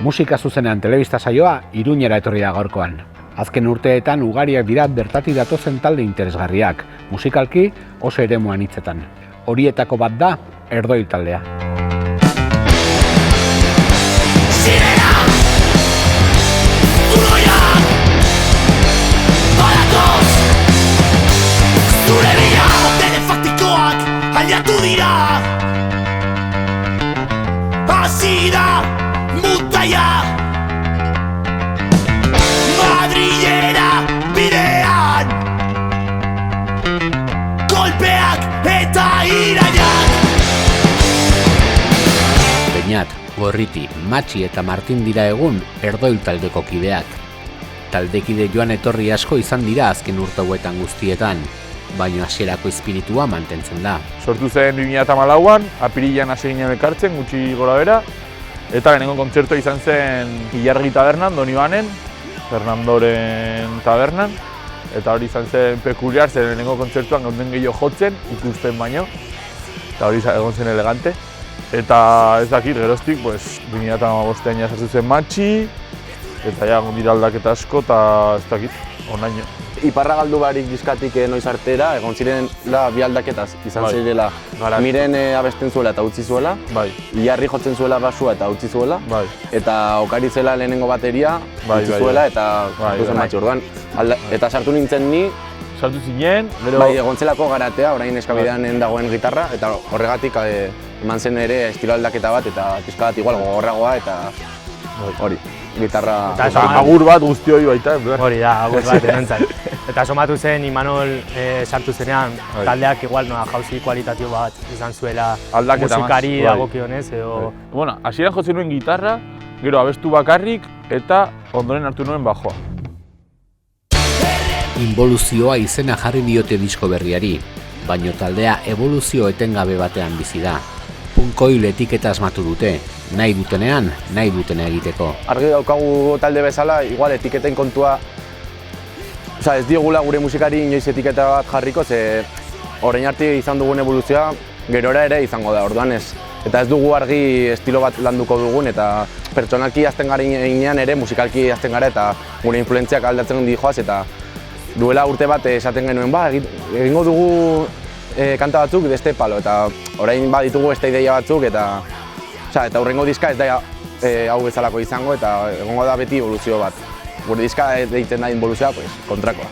Musika zuzenean telebista saioa Iruñera etorri da gaurkoan. Azken urteetan ugariak dira bertatik datozen talde interesgarriak, musikalki oso eremuan hitzetan. Horietako bat da Erdoil taldea. Sirena! Zuloia! Balatoz! Zure bila! Telefaktikoak aliatu dira! Hasi da mutaia! Madrilera bidean! Kolpeak eta iraiak! Beñat, Gorriti, Matxi eta Martin dira egun Erdoil taldeko kideak. Taldekide joan etorri asko izan dira azken urte hauetan guztietan, baina hasierako espiritua mantentzen da. Sortu zen 2014an, apirilean hasi ginen elkartzen, gutxi gora bera, eta lehenengo kontzertua izan zen Ilargi tabernan, Donibane, Fernandoren tabernan, eta hori izan zen pekuliar, zen lehenengo kontzertuan gauden gehiago jotzen, ikusten baino, eta hori egon zen elegante. Eta ez dakit, geroztik, 2015an sartu zen Matxi, eta ja dira aldaketa asko, eta ez dakit, onaino. Iparra galdu barik diskatik noiz artera, egon zirela bi aldaketaz izan zirela. Miren abesten zuela eta utzi zuela, Ilarri jotzen zuela basua eta utzi zuela, eta Okari zela lehenengo bateria, utzi zuela eta Matxi orduan. Eta sartu nintzen ni, sartu zinen, egon zelako Garatea, orain Eskabidean dagoen gitarra, eta horregatik eman zen ere estilo aldaketa bat, eta pizka bat igual gogorragoa, eta hori, gitarra... Eta agur bat guzti hori baita. Hori da, agur bat enontzat. Eta somatu zen Imanol sartu zenean, taldeak igual jauzi kualitatibo bat izan zuela musikari dagokionez edo... Bueno, hasieran jotzen nuen gitarra, gero abestu bakarrik eta ondoren hartu nuen bajoa. Inboluzioa izena jarri diote disko berriari, baino taldea eboluzio etengabe batean bizi da. Punkoil etiketa asmatu dute, nahi dutenean, nahi dutena egiteko. Argi daukagu talde bezala, igual etiketen kontua, ez diogula gure musikari inoiz etiketa bat jarriko, ze orain arte izan dugun evoluzioa gerora ere izango da, orduan ez. Eta ez dugu argi estilo bat landuko dugun, eta pertsonalki azten garenean ere musikalki azten gara, eta gure influentziak aldatzen dijoaz, eta duela urte bat esaten genuen, egingo dugu kanta batzuk beste palo, eta orain ditugu beste ideia batzuk, eta hurrengo diska ez da hau bezalako izango, eta egongo da beti evoluzio bat. Gure diska deitzen da involuzioa, kontrakoa.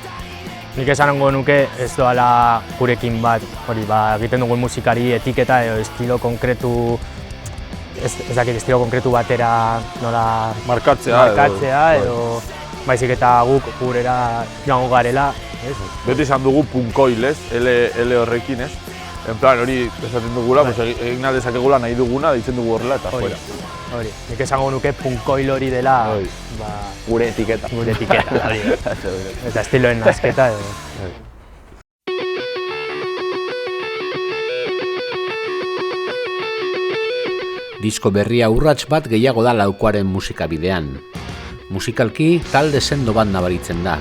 Nik esango nuke ez doala gurekin bat, egiten dugun musikari etiketa edo estilo konkretu, ez dakit estilo konkretu batera nola markatzea edo baizik eta guk gurera joango garela. Beti izan dugu punkoil, L horrekin, en plan hori esaten dugula, egin aldezakegula nahi duguna, deitzen dugu horrela eta fuera. Hori, nik esango nuke punkoil hori dela gure etiketa. Gure etiketa, hori. Eta estiloen nazketa edo. Disko berria urrats bat gehiago da Laukoaren musikabidean. Musikalki talde sendo bat nabaritzen da,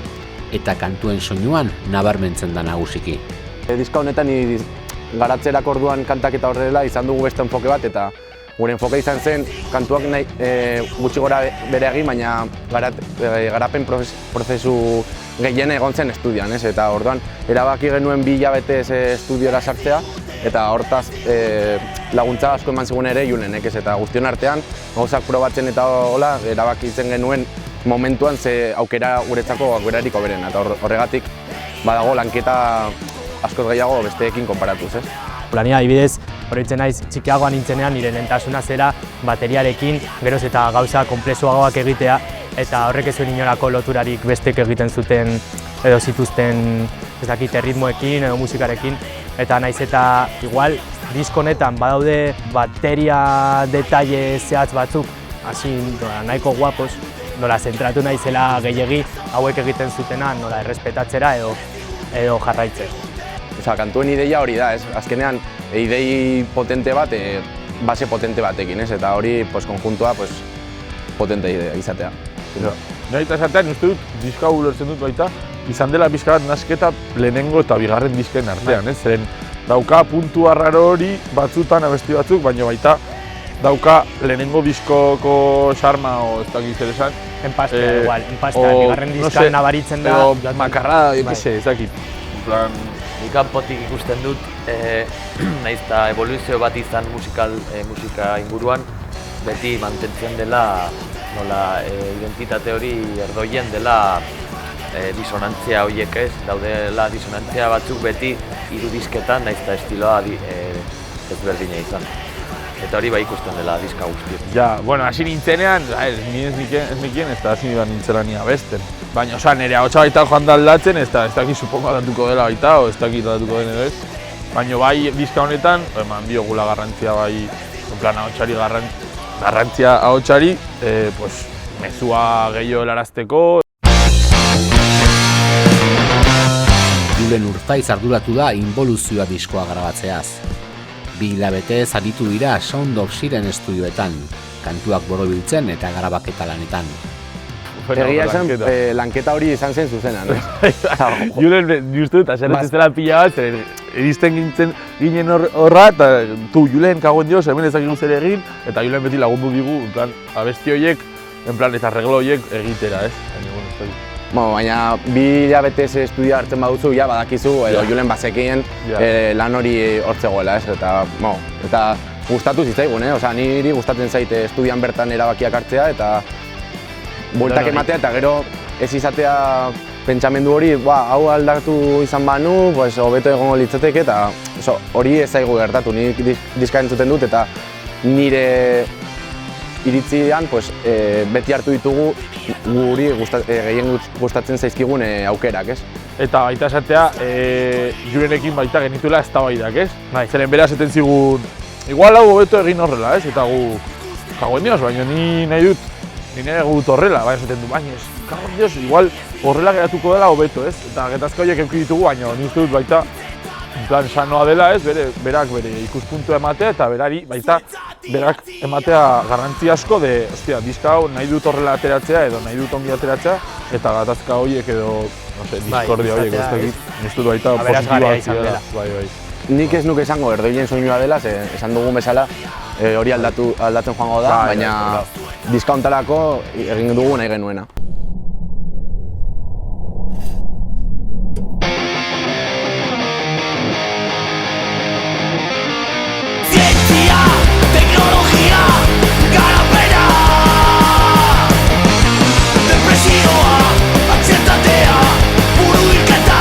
eta kantuen soinuan nabarmentzen da nagusiki. Diska honetan garatzerako orduan kantak eta horrela izan dugu beste enfoke bat, eta gure enfoke izan zen kantuak gutxi gora bere egin, baina garapen prozesu gehien egon zen estudioan, eta orduan erabaki genuen 2 hilabetez estudiora sartzea, eta hortaz laguntza asko eman zigun ere Junenek, eta guztion artean gauzak probatzen eta hola erabakitzen genuen momentuan ze aukera guretzako aukerarik hoberen, eta horregatik badago lanketa askoz gehiago besteekin konparatuz. Plania adibidez, oroitzen naiz txikiagoan nintzenean nire lehentasuna zera bateriarekin geroz eta gauza konplexuagoak egitea, eta horrek ez zuen inolako loturarik bestek egiten zuten edo zituzten ez dakit ritmoekin edo musikarekin, eta naiz eta igual disko honetan badaude bateria detaile zehatz batzuk hasi nahiko guapos, nola zentratu naizela gehiegi hauek egiten zutena nola errespetatzera edo jarraitzen. Kantuen ideia hori da, azkenean idei potente bat, base potente batekin, eta hori konjuntua potente izatea. Nahi eta esatean, uste dut, diska ulertzen dut baita, izan dela pixka bat nasketa lehenengo eta bigarren disken artean, zeren dauka puntu arraro hori batzutan abesti batzuk, baina baita dauka lehenengo diskoko xarma o ez dakit zer esan. Enpastea, igual, enpastea, bigarren diskan nabaritzen da. Edo makarra, ez dakit. En plan, Nik kanpotik ikusten dut, nahiz eta evoluzio bat izan musika inguruan, beti mantentzen dela, nola, identitate hori erdoien dela disonantzia horiek ez, daudela disonantzia batzuk beti hiru disketan, nahiz eta estiloa ezberdina izan. Eta hori bai ikusten dela diska guztietan. ja, bueno, hasi nintzenean, ni ez nekien, ez da hasi nintzela ni abesten. Baina, oza, nire ahotsa baita joan da aldatzen, ez dakit supongo aldatuko dela baita, o ez dakit aldatuko den edo ez. Baina bai, diska honetan, eman diogula garrantzia bai, en plan, ahotsari garrantzia ahotsari, pues, mezua gehiago helarazteko. Julen Urtaiz arduratu da Inboluzioa diskoa grabatzeaz. 2 hilabetez aritu dira Sound of Siren estudioetan, kantuak borobiltzen eta grabaketa lanetan. Egia esan, lanketa hori izan zen zuzenan. Julen, justu eta zerretzen zela pila bat, iristen ginen horra, eta Julen, kagoen dios, hemen ezakigu zer egin, eta Julen beti lagundu digu, en plan, abesti horiek, en plan, eta arreglo horiek egitera, ez? Baina 2 hilabetez estudia hartzen baduzu, ja badakizu, edo Julen bazekien lan hori hortzegoela, ez? Eta gustatu zitzaigun, Osea, niri gustatzen zaite estudian bertan erabakiak hartzea, eta bueltak ematea, eta gero ez izatea pentsamendu hori, hau aldatu izan banu, hobeto egongo litzateke, eta hori ez zaigu gertatu, nik diska entzuten dut, eta nire iritzian beti hartu ditugu guri gehien gustatzen zaizkigun aukerak, ez? Eta baita esatea, Julenekin baita genituela eztabaidak, ez? Zeren bera esaten zigun, igual hau hobeto egin horrela, ez? Eta gu, kagoen dios, baina ni nahi dut horrela, baina esaten du, baina ez, kagoen dios, igual horrela geratuko dela hobeto, ez? Eta getazka horiek eduki ditugu, baina ni uste dut baita, en plan, sanoa dela, ez? Berak bere ikuspuntua ematea, eta berari baita berak ematea garrantzi asko de, ostia, diska hau nahi dut horrela ateratzea edo nahi dut ongi ateratzea, eta gatazka horiek edo, no sé, diskordia horiek, ez dakit, uste dut baita positiboa zidela. Nik ez nuke esango erdoien soinua dela, esan dugun bezala hori aldatzen joango da, baina diska hontarako egin dugu nahi genuena. Zientzia, teknologia, garapena, depresioa, antsietatea, buruilketa,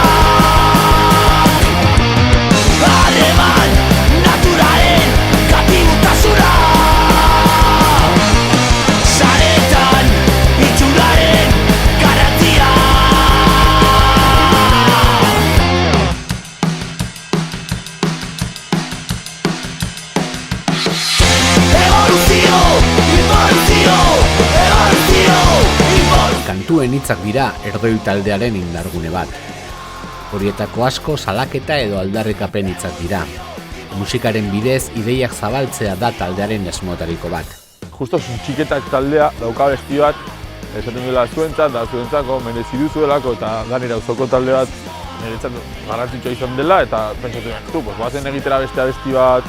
harreman naturalen katibutasuna, saretan itxuraren garrantzia. Kantuen hitzak dira Erdoi taldearen indargune bat. Horietako asko salaketa edo aldarrikapen hitzak dira. Musikaren bidez ideiak zabaltzea da taldearen asmoetariko bat. Justo Suntxiketak taldea dauka besti bat, esaten duela zuentzat, da zuentzako merezi duzuelako, eta ganera auzoko talde bat niretzat garrantzitsua izan dela, eta pentsatu dut, bazen egitera besti bat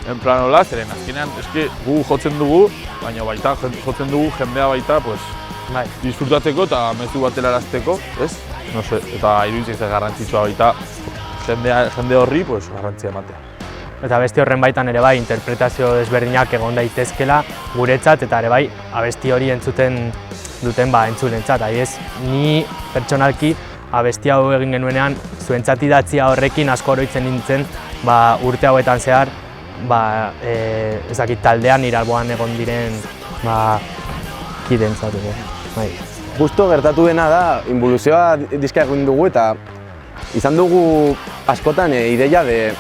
en plan hola, zeren azkenean, eske gu jotzen dugu, baina baita jotzen dugu jendea baita, disfrutatzeko eta mezu bat helarazteko, ez? No sé, eta iruditzen zen garrantzitsua baita jende horri garrantzia ematea. Eta abesti horren baitan ere bai interpretazio desberdinak egon daitezkela guretzat, eta ere bai abesti hori entzuten duten entzulentzat. Adibidez, ni pertsonalki abesti hau egin genuenean zuentzat idatzia horrekin asko oroitzen nintzen urte hauetan zehar ez dakit taldean nire alboan egon diren kideentzat. Justo gertatu dena da, Inboluzioa diska egin dugu eta izan dugu askotan ideia de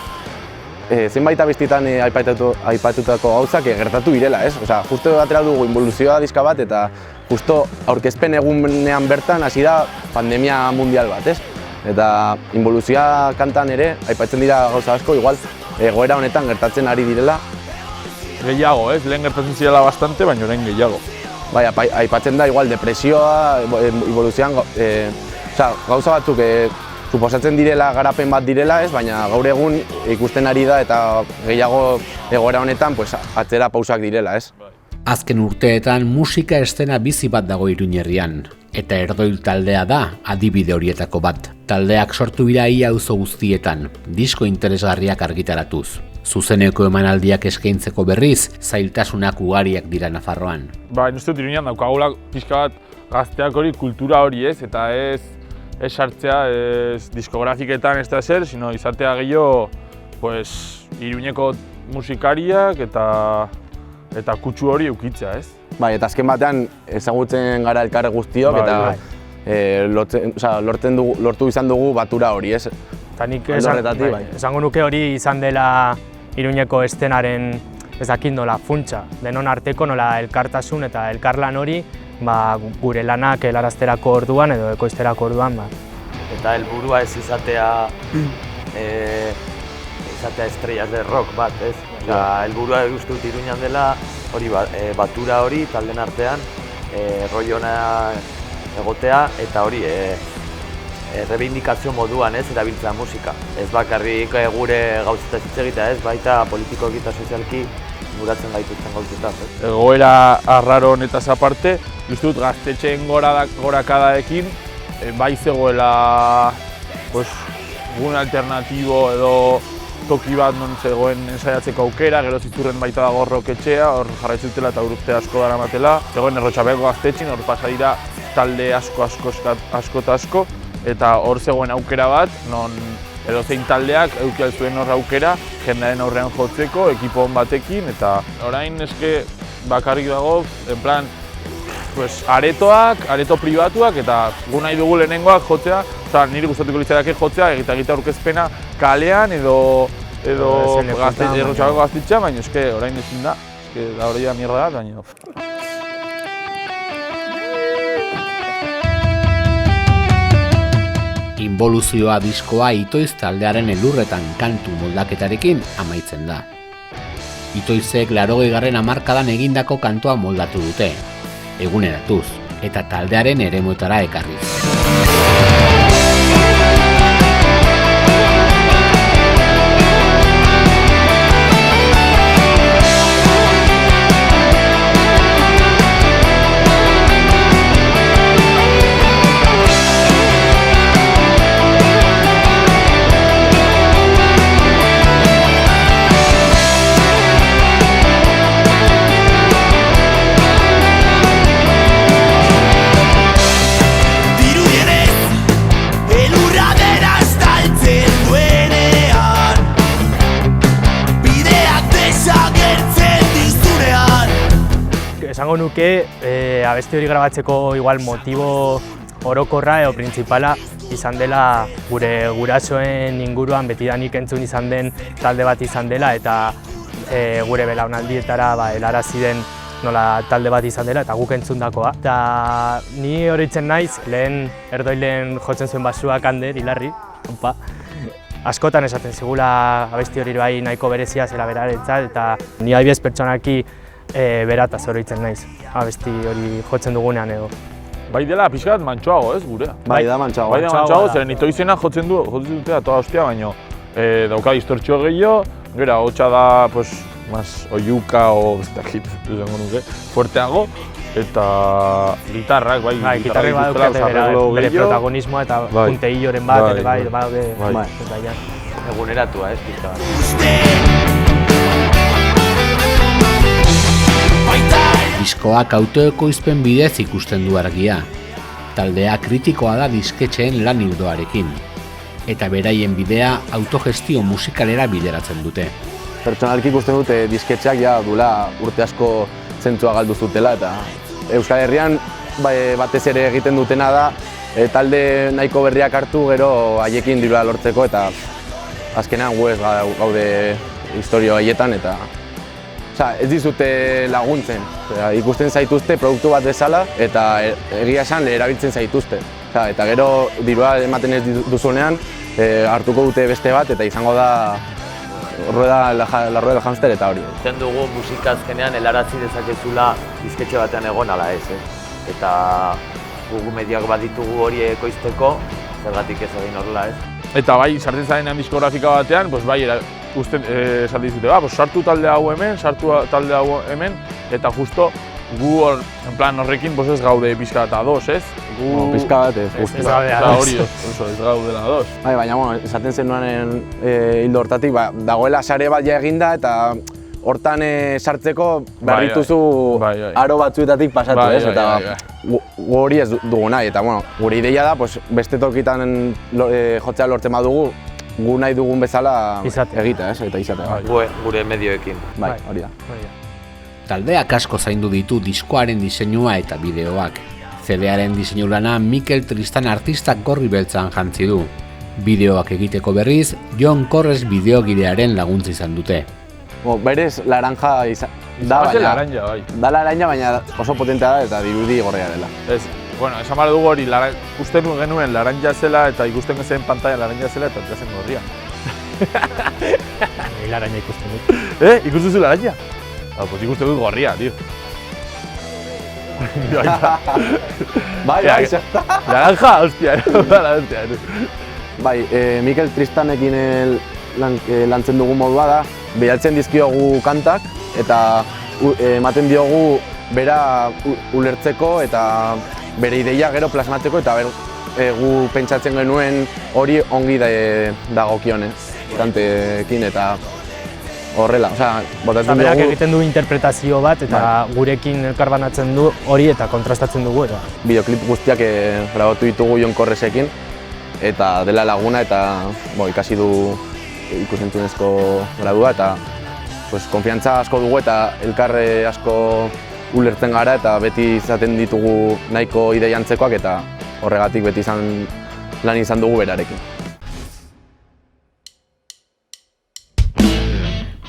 zenbait abestitan aipatutako gauzak gertatu direla, ez? Osea, justo atera dugu Inboluzioa diska bat eta justo aurkezpen egunean bertan hasi da pandemia mundial bat, ez? Eta Inboluzioa kantan ere aipatzen dira gauza asko, igual egoera honetan gertatzen ari direla. Gehiago, ez? Lehen gertatzen zirela bastante, baina orain gehiago. Bai, aipatzen da igual depresioa, Inboluzioan, gauza batzuk suposatzen direla garapen bat direla, ez, baina gaur egun ikusten ari da eta gehiago egoera honetan pues, atzera pausak direla, ez. Azken urteetan musika eszena bizi bat dago Iruñerrian, eta Erdoil taldea da adibide horietako bat. Taldeak sortu dira ia auzo guztietan, disko interesgarriak argitaratuz. Zuzeneko emanaldiak eskaintzeko berriz, zailtasunak ugariak dira Nafarroan. Nik uste dut Iruñan daukagula pixka bat gazteak hori, kultura hori ez, eta ez sartzea ez diskografiketan ez da zer, sino izatea gehiago pues, Iruñeko musikariak eta kutsu hori eukitzea, ez? Bai, eta azken batean ezagutzen gara elkar guztiok eta lortu izan dugu batura hori, ez? Eta nik esango nuke hori izan dela Iruñeko eszenaren ezakin nola funtsa. Denon arteko nola elkartasun eta elkarlan hori gure lanak helarazterako orduan edo ekoizterako orduan. Eta helburua ez izatea estrellas de rock bat, ez? Helburua uste dut Iruñan dela hori batura hori talden artean rollo-ona egotea eta hori errebindikazio moduan ez erabiltzea musika. Ez bakarrik gure gauzetaz hitz egitea ez, baita politikoki eta sozialki inguratzen gaituzten gauzetaz. Egoera arraro honetaz aparte, uste dut gaztetxeen gorakadaekin bai zegoela gun alternatibo edo toki bat non zegoen ensaiatzeko aukera, gero ziturren baita dago roketxea, hor jarraitzutela eta urte asko daramatela. Zegoen Errotxapeko gaztetxin, hor pasa dira talde asko, eta hor zegoen aukera bat, non edozein taldeak eduki zuen hor aukera, jendearen aurrean jotzeko, ekipo on batekin, eta orain eske bakarrik dago, en plan, areto pribatuak eta gu nahi dugu lehenengoak jotzea, niri gustatuko litzaidake jotzea, egita aurkezpena kalean edo Errotxapeko gaztetxea, baina eske orain ezin da, da hori da mierda da, baina... Inboluzioa diskoa Itoiz taldearen elurretan kantu moldaketarekin amaitzen da. Itoizek 80. hamarkadan egindako kantua moldatu dute, eguneratuz, eta taldearen eremuetara ekarriz. Esango nuke, abesti hori grabatzeko igual motibo orokorra edo printzipala izan dela gure gurasoen inguruan betidanik entzun izan den talde bat izan dela eta gure belaunaldietara helarazi den nola talde bat izan dela eta guk entzundakoa. Eta ni oroitzen naiz, lehen Erdoilen jotzen zuen basuak Ander, Hilarri, askotan esaten zigula abesti hori bai nahiko berezia zela berarentzat eta ni adibidez pertsonaki berataz oroitzen naiz, abesti hori jotzen dugunean edo. Bai dela pixka bat mantsoago ez gurea. Bai da mantsoago. Bai da mantsoago, zeren Itoizena jotzen dute toda hostia, baina dauka distortzio gehiago, gero hotxa da, oiuka o esango nuke, fuerteago, eta gitarrak, gitarrak badukate bere protagonismoa eta punteilloren bat, ere bai, eguneratua ez, pizka. Diskoak autoekoizpen bidez ikusten du argia. Taldea kritikoa da disketxeen lan ildoarekin. Eta beraien bidea autogestio musikalera bideratzen dute. Pertsonalki ikusten dute disketxeak duela urte asko zentzua galdu zutela eta Euskal Herrian batez ere egiten dutena da talde nahiko berriak hartu gero haiekin dirua lortzeko eta azkenean gu ez gaude historio haietan eta ez dizute laguntzen, ikusten zaituzte produktu bat bezala eta egia esan erabiltzen zaituzte. Eta gero dirua ematen ez duzunean hartuko dute beste bat eta izango da la rueda del hamster eta hori. Iten dugu musika azkenean helarazi dezakezula disketxe batean egon ala ez. Eta gugu mediak bat ditugu hori ekoizteko zergatik ez egin horrela, ez? Eta bai, sartzen zarenean diskografika batean, pues bai, esaten dizute, pues sartu talde hau hemen, eta justo gu hor, en plan horrekin, pues ez gaude pixka eta ados, ez? No, pixka bat ez, justu. Ez gaude ados. Hori, ez gaudela ados. Bai, baina, bueno, esaten zenuen hildo hortatik, dagoela sare bat ja eginda eta hortan sartzeko berrituzu aro batzuetatik pasatu, ez? Eta hori ez dugu nahi, eta bueno, gure ideia da, pues, beste tokitan jotzea lortzen badugu, gu nahi dugun bezala egitea, ez? Eta izatea. Gure medioekin. Bai, hori da. Taldeak asko zaindu ditu diskoaren diseinua eta bideoak. CD-aren diseinu lana Mikel Tristan artistak gorri beltzan jantzi du. Bideoak egiteko berriz, Jon Corres bideogilearen laguntza izan dute. Berez laranja da, laranja, baina oso potentea da eta dirudi gorria dela. Ez, bueno, esan behar dugu hori, ikusten genuen laranja zela eta ikusten zen pantalla laranja zela eta zen gorria. Laranja ikusten dut. Ikusten zu laranja? Pues ikusten dut gorria, tío. Bai, naranja, hostia, Bai, Mikel Tristanekin lantzen dugu modua da, bidaltzen dizkiogu kantak eta ematen diogu bera ulertzeko eta bere ideia gero plasmatzeko eta gu pentsatzen genuen hori ongi dagokionez kantekin eta horrela, botatzen dugu. Berak egiten du interpretazio bat eta gurekin elkarbanatzen du hori eta kontrastatzen dugu eta. Bideoklip guztiak grabatu ditugu Jon Corresekin eta dela laguna eta ikasi du ikusentzunezko gradua eta konfiantza asko dugu eta elkarre asko ulertzen gara eta beti izaten ditugu nahiko ideia antzekoak eta horregatik beti lan izan dugu berarekin.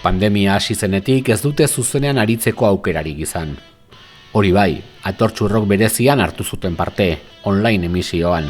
Pandemia hasi zenetik ez dute zuzenean aritzeko aukerarik izan. Hori bai, Atortxu Rock berezian hartu zuten parte, online emisioan.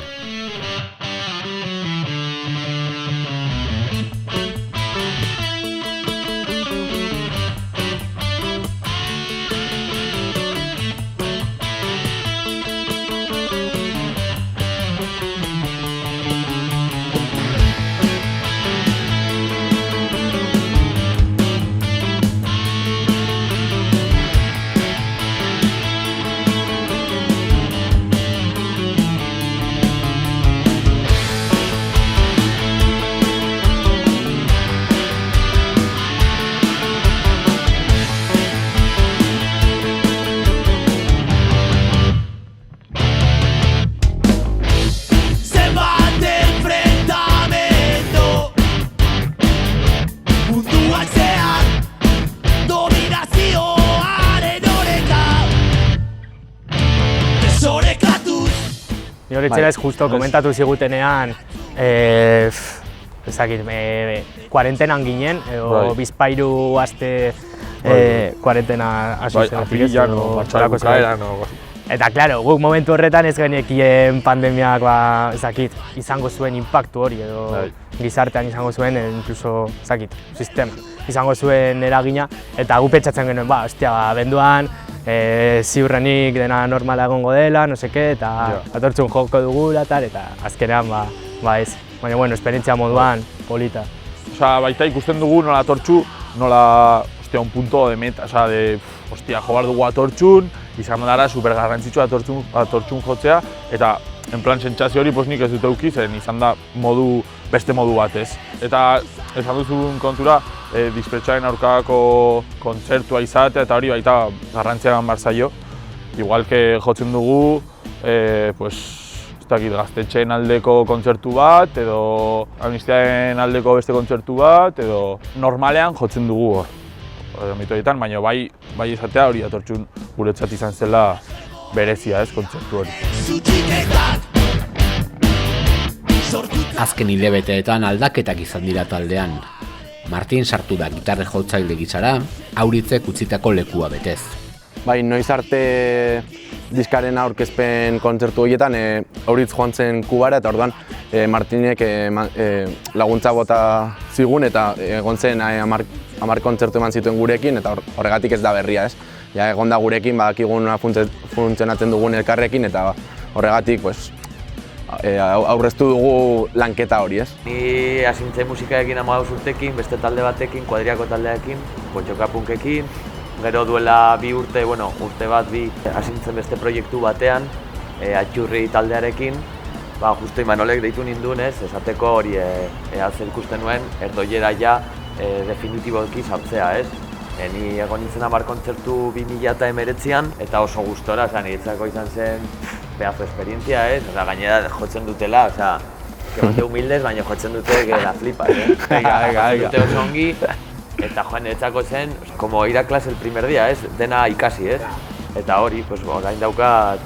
Horretzera ez justo komentatu zigutenean, kuarentenan ginen, edo bizpairu aste kuarentena hasi zenetik ez. Eta, klaro, guk momentu horretan ez genekien pandemiak izango zuen impactu hori edo gizartean izango zuen, incluso, sistema, izango zuen eragina. Eta gu pentsatzen genuen, benduan, ziurrenik dena normala egongo dela, no seke, eta Atortxun joko dugula, eta azkenean, ez. Baina, bueno, esperientzia moduan, polita. Baita ikusten dugu nola Atortxu, nola, un punto de meta, jo behar dugu Atortxun, izan dara super garrantzitsu Atortxun jotzea, eta en plan sentsazio hori nik ez dut eduki, zen izan da beste modu batez. Eta esan duzun kontura, Dispertsoaren aurkako kontzertua izatea eta hori baita garrantzia eman behar zaio. Igual que jotzen dugu, gaztetxeen aldeko kontzertu bat, edo amnistiaren aldeko beste kontzertu bat, edo normalean jotzen dugu hor. Mitoetan, baina bai izatea hori Atortxun guretzat izan zela berezia kontzertu hori. Azken hilabeteetan aldaketak izan dira taldean. Martin sartu da gitarre jotzaile gizara, Auritzek utzitako lekua betez. Bai, noiz arte diskaren aurkezpen kontzertu horietan Auritz joan zen Kubara eta orduan Martinek laguntza bota zigun eta egon zen 10 kontzertu eman zituen gurekin eta horregatik ez da berria, ez? Ja, egon da gurekin, badakigun funtzionatzen dugun elkarrekin eta horregatik aurreztu dugu lanketa hori, ez? Ni hasi nintzen musikaekin 15 urtekin, beste talde batekin, kuadriako taldearekin, Potxoka-punkekin. Gero duela 2 urte, urte bat bi, hasi nintzen beste proiektu batean, Atxurri taldearekin. Justo Imanolek deitu ninduen ez, esateko hori zer ikusten nuen, erdoiera ja definitiboki sartzea ez. Ni egon nintzen 10 kontzertu 2019an eta oso gustora, niretzako izan zen pedazo esperientzia ez, gainera jotzen dutela, que bate humildes, baina jotzen dute la flipa, jotzen dute oso ongi, eta niretzako zen, como ir a clase el primer día ez, dena ikasi ez, eta hori, orain daukat,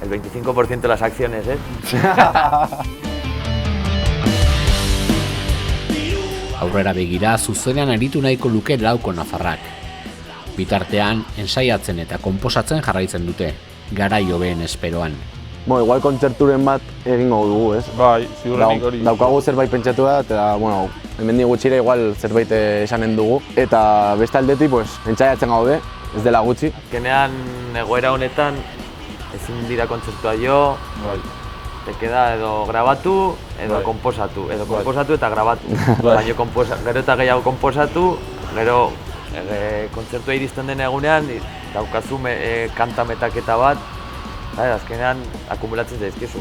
el 25% de las acciones ez. Aurrera begira, zuzenean aritu nahiko luke Lauko nafarrak. Bitartean, ensaiatzen eta konposatzen jarraitzen dute, garai hobeen esperoan. Igual kontzerturen bat egingo dugu, ez? Bai, ziurrenik hori. Daukagu zerbait pentsatu da, eta, hemendik gutxira igual zerbait esanen dugu. Eta beste aldetik, ensaiatzen gaude, ez dela gutxi. Azkenean, egoera honetan, ezin dira kontzertua jo, te queda edo grabatu, edo konposatu, eta grabatu. Baina gero eta gehiago konposatu, gero kontzertua iristen den egunean, daukazu kanta metaketa bat, azkenean akumulatzen zaizkizu.